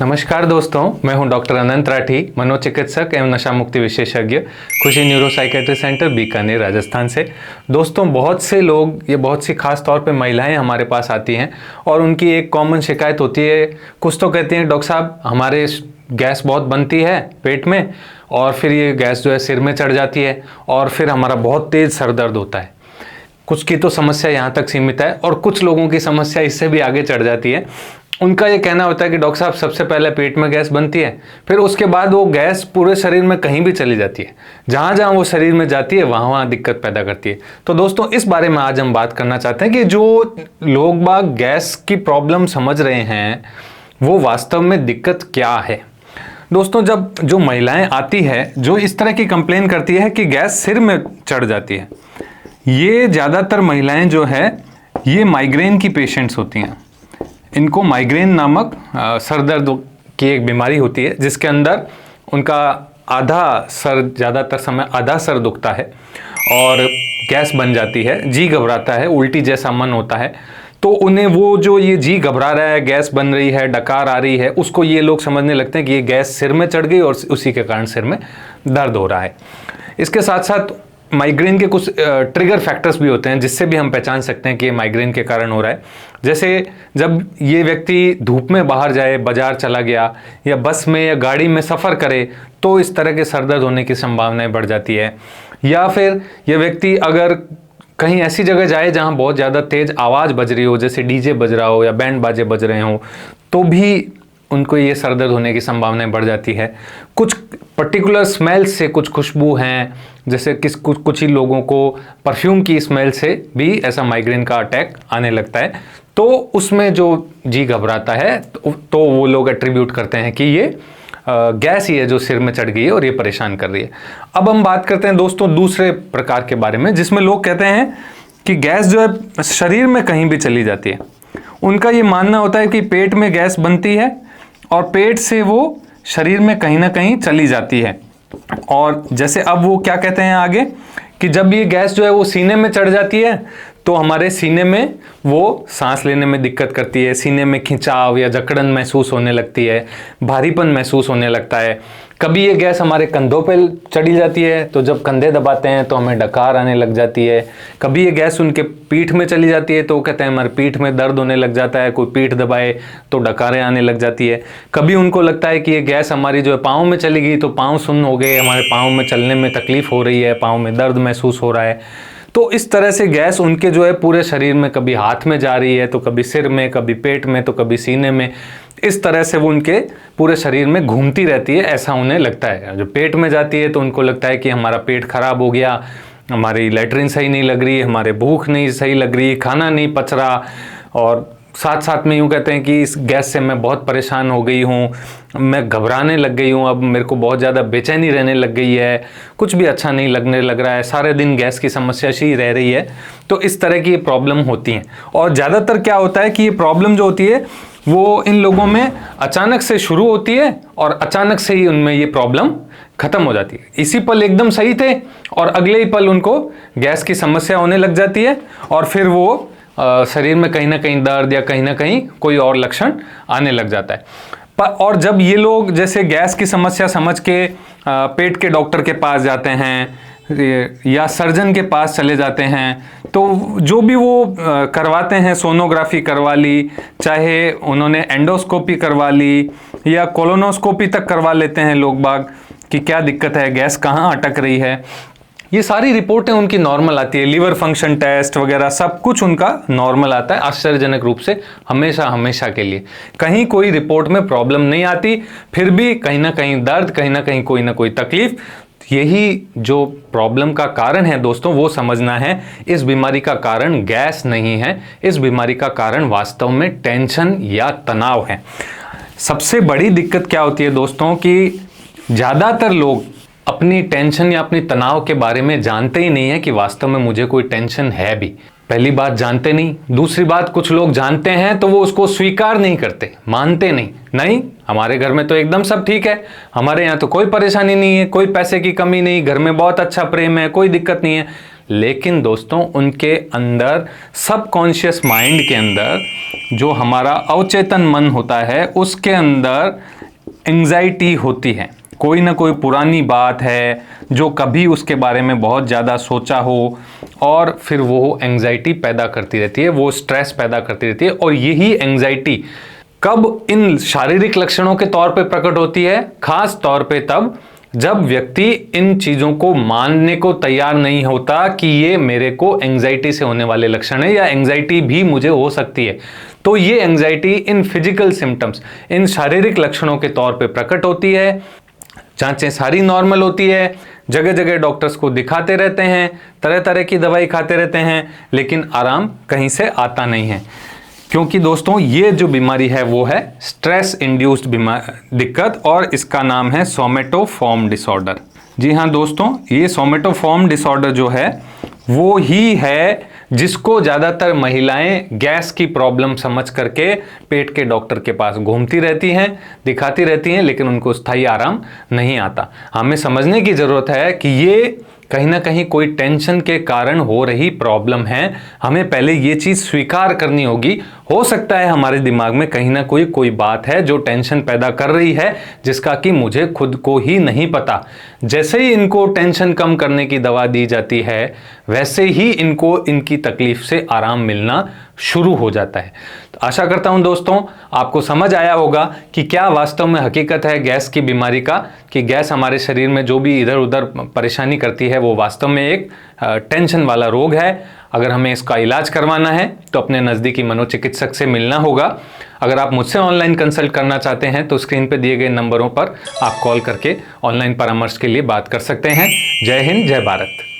नमस्कार दोस्तों, मैं हूं डॉक्टर अनंत राठी, मनोचिकित्सक एवं नशा मुक्ति विशेषज्ञ, खुशी neuro psychiatry centre Bikaner, Rajasthan से। दोस्तों, बहुत से लोग, ये बहुत सी खास तौर पे महिलाएं हमारे पास आती हैं और उनकी एक कॉमन शिकायत होती है। कुछ तो कहती हैं, डॉक्टर साहब हमारे गैस बहुत बनती है पेट में और फिर ये गैस जो है सिर में चढ़ जाती है और फिर हमारा बहुत तेज़ सर दर्द होता है। कुछ की तो समस्या यहाँ तक सीमित है और कुछ लोगों की समस्या इससे भी आगे चढ़ जाती है। उनका ये कहना होता है कि डॉक्टर साहब सबसे पहले पेट में गैस बनती है, फिर उसके बाद वो गैस पूरे शरीर में कहीं भी चली जाती है। जहाँ जहाँ वो शरीर में जाती है वहाँ वहाँ दिक्कत पैदा करती है। तो दोस्तों, इस बारे में आज हम बात करना चाहते हैं कि जो लोग बाग गैस की प्रॉब्लम समझ रहे हैं वो वास्तव में दिक्कत क्या है। दोस्तों, जब जो महिलाएं आती है जो इस तरह की कंप्लेन करती है कि गैस सिर में चढ़ जाती है, ये ज़्यादातर महिलाएं जो है ये माइग्रेन की पेशेंट्स होती हैं। इनको माइग्रेन नामक सर दर्द की एक बीमारी होती है जिसके अंदर उनका आधा सर, ज़्यादातर समय आधा सर दुखता है और गैस बन जाती है, जी घबराता है, उल्टी जैसा मन होता है। तो उन्हें वो जो ये जी घबरा रहा है, गैस बन रही है, डकार आ रही है, उसको ये लोग समझने लगते हैं कि ये गैस सिर में चढ़ गई और उसी के कारण सिर में दर्द हो रहा है। इसके साथ साथ माइग्रेन के कुछ ट्रिगर फैक्टर्स भी होते हैं जिससे भी हम पहचान सकते हैं कि ये माइग्रेन के कारण हो रहा है। जैसे जब ये व्यक्ति धूप में बाहर जाए, बाजार चला गया या बस में या गाड़ी में सफ़र करे तो इस तरह के सर दर्द होने की संभावनाएं बढ़ जाती है। या फिर ये व्यक्ति अगर कहीं ऐसी जगह जाए जहां बहुत ज़्यादा तेज़ आवाज़ बज रही हो, जैसे डीजे बज रहा हो या बैंड बाजे बज रहे हो, तो भी उनको ये सर दर्द होने की संभावनाएं बढ़ जाती है। कुछ पर्टिकुलर स्मेल से, कुछ खुशबू हैं, जैसे कुछ ही लोगों को परफ्यूम की स्मेल से भी ऐसा माइग्रेन का अटैक आने लगता है। तो उसमें जो जी घबराता है तो वो लोग एट्रीब्यूट करते हैं कि ये गैस ही है जो सिर में चढ़ गई है और ये परेशान कर रही है। अब हम बात करते हैं दोस्तों दूसरे प्रकार के बारे में, जिसमें लोग कहते हैं कि गैस जो है शरीर में कहीं भी चली जाती है। उनका ये मानना होता है कि पेट में गैस बनती है और पेट से वो शरीर में कहीं ना कहीं चली जाती है। और जैसे अब वो क्या कहते हैं आगे कि जब ये गैस जो है वो सीने में चढ़ जाती है तो हमारे सीने में वो सांस लेने में दिक्कत करती है, सीने में खिंचाव या जकड़न महसूस होने लगती है, भारीपन महसूस होने लगता है। कभी ये गैस हमारे कंधों पे चढ़ी जाती है तो जब कंधे दबाते हैं तो हमें डकार आने लग जाती है। कभी ये गैस उनके पीठ में चली जाती है तो वो कहते हैं हमारे पीठ में दर्द होने लग जाता है, कोई पीठ दबाए तो डकारें आने लग जाती है। कभी उनको लगता है कि ये गैस हमारी जो है पाँव में चली गई तो पाँव सुन्न हो गए, हमारे पाँव में चलने में तकलीफ हो रही है, पाँव में दर्द महसूस हो रहा है। तो इस तरह से गैस उनके जो है पूरे शरीर में, कभी हाथ में जा रही है तो कभी सिर में, कभी पेट में तो कभी सीने में, इस तरह से वो उनके पूरे शरीर में घूमती रहती है, ऐसा उन्हें लगता है। जो पेट में जाती है तो उनको लगता है कि हमारा पेट खराब हो गया, हमारी लैट्रिन सही नहीं लग रही, हमारे भूख नहीं सही लग रही, खाना नहीं पच रहा। और साथ साथ में यूँ कहते हैं कि इस गैस से मैं बहुत परेशान हो गई हूँ, मैं घबराने लग गई हूँ, अब मेरे को बहुत ज़्यादा बेचैनी रहने लग गई है, कुछ भी अच्छा नहीं लगने लग रहा है, सारे दिन गैस की समस्या ही रह रही है। तो इस तरह की ये प्रॉब्लम होती हैं। और ज़्यादातर क्या होता है कि ये प्रॉब्लम जो होती है वो इन लोगों में अचानक से शुरू होती है और अचानक से ही उनमें ये प्रॉब्लम खत्म हो जाती है। इसी पल एकदम सही थे और अगले ही पल उनको गैस की समस्या होने लग जाती है और फिर वो शरीर में कहीं ना कहीं दर्द या कहीं ना कहीं कोई और लक्षण आने लग जाता है। और जब ये लोग जैसे गैस की समस्या समझ के पेट के डॉक्टर के पास जाते हैं या सर्जन के पास चले जाते हैं, तो जो भी वो करवाते हैं, सोनोग्राफी करवा ली, चाहे उन्होंने एंडोस्कोपी करवा ली या कोलोनोस्कोपी तक करवा लेते हैं लोग बाग कि क्या दिक्कत है, गैस कहाँ अटक रही है, ये सारी रिपोर्टें उनकी नॉर्मल आती है। लीवर फंक्शन टेस्ट वगैरह सब कुछ उनका नॉर्मल आता है आश्चर्यजनक रूप से, हमेशा के लिए कहीं कोई रिपोर्ट में प्रॉब्लम नहीं आती। फिर भी कहीं ना कहीं दर्द, कहीं ना कहीं कोई ना कोई तकलीफ। यही जो प्रॉब्लम का कारण है दोस्तों, वो समझना है। इस बीमारी का कारण गैस नहीं है, इस बीमारी का कारण वास्तव में टेंशन या तनाव है। सबसे बड़ी दिक्कत क्या होती है दोस्तों कि ज़्यादातर लोग अपनी टेंशन या अपनी तनाव के बारे में जानते ही नहीं है कि वास्तव में मुझे कोई टेंशन है भी। पहली बात जानते नहीं, दूसरी बात कुछ लोग जानते हैं तो वो उसको स्वीकार नहीं करते, मानते नहीं हमारे घर में तो एकदम सब ठीक है, हमारे यहाँ तो कोई परेशानी नहीं है, कोई पैसे की कमी नहीं, घर में बहुत अच्छा प्रेम है, कोई दिक्कत नहीं है। लेकिन दोस्तों उनके अंदर सबकॉन्शियस माइंड के अंदर जो हमारा अवचेतन मन होता है उसके अंदर एंजाइटी होती है। कोई ना कोई पुरानी बात है जो कभी उसके बारे में बहुत ज़्यादा सोचा हो और फिर वो एंजाइटी पैदा करती रहती है, वो स्ट्रेस पैदा करती रहती है। और यही एंजाइटी कब इन शारीरिक लक्षणों के तौर पे प्रकट होती है? खास तौर पे तब जब व्यक्ति इन चीज़ों को मानने को तैयार नहीं होता कि ये मेरे को एंजाइटी से होने वाले लक्षण है या एंजाइटी भी मुझे हो सकती है। तो ये एंजाइटी इन फिजिकल सिम्टम्स, इन शारीरिक लक्षणों के तौर पे प्रकट होती है। जांचें सारी नॉर्मल होती है, जगह जगह डॉक्टर्स को दिखाते रहते हैं, तरह तरह की दवाई खाते रहते हैं, लेकिन आराम कहीं से आता नहीं है। क्योंकि दोस्तों ये जो बीमारी है वो है स्ट्रेस इंड्यूस्ड दिक्कत और इसका नाम है सोमेटोफॉर्म डिसऑर्डर। जी हाँ दोस्तों, ये सोमेटोफॉर्म डिसऑर्डर जो है वो ही है जिसको ज़्यादातर महिलाएं गैस की प्रॉब्लम समझ करके पेट के डॉक्टर के पास घूमती रहती हैं, दिखाती रहती हैं, लेकिन उनको स्थायी आराम नहीं आता। हमें समझने की ज़रूरत है कि ये कहीं ना कहीं कोई टेंशन के कारण हो रही प्रॉब्लम है। हमें पहले ये चीज़ स्वीकार करनी होगी। हो सकता है हमारे दिमाग में कहीं ना कोई बात है जो टेंशन पैदा कर रही है, जिसका कि मुझे खुद को ही नहीं पता। जैसे ही इनको टेंशन कम करने की दवा दी जाती है, वैसे ही इनको इनकी तकलीफ से आराम मिलना शुरू हो जाता है। तो आशा करता हूं दोस्तों आपको समझ आया होगा कि क्या वास्तव में हकीकत है गैस की बीमारी का, कि गैस हमारे शरीर में जो भी इधर उधर परेशानी करती है वो वास्तव में एक टेंशन वाला रोग है। अगर हमें इसका इलाज करवाना है तो अपने नज़दीकी मनोचिकित्सक से मिलना होगा। अगर आप मुझसे ऑनलाइन कंसल्ट करना चाहते हैं तो स्क्रीन पर दिए गए नंबरों पर आप कॉल करके ऑनलाइन परामर्श के लिए बात कर सकते हैं। जय हिंद, जय भारत।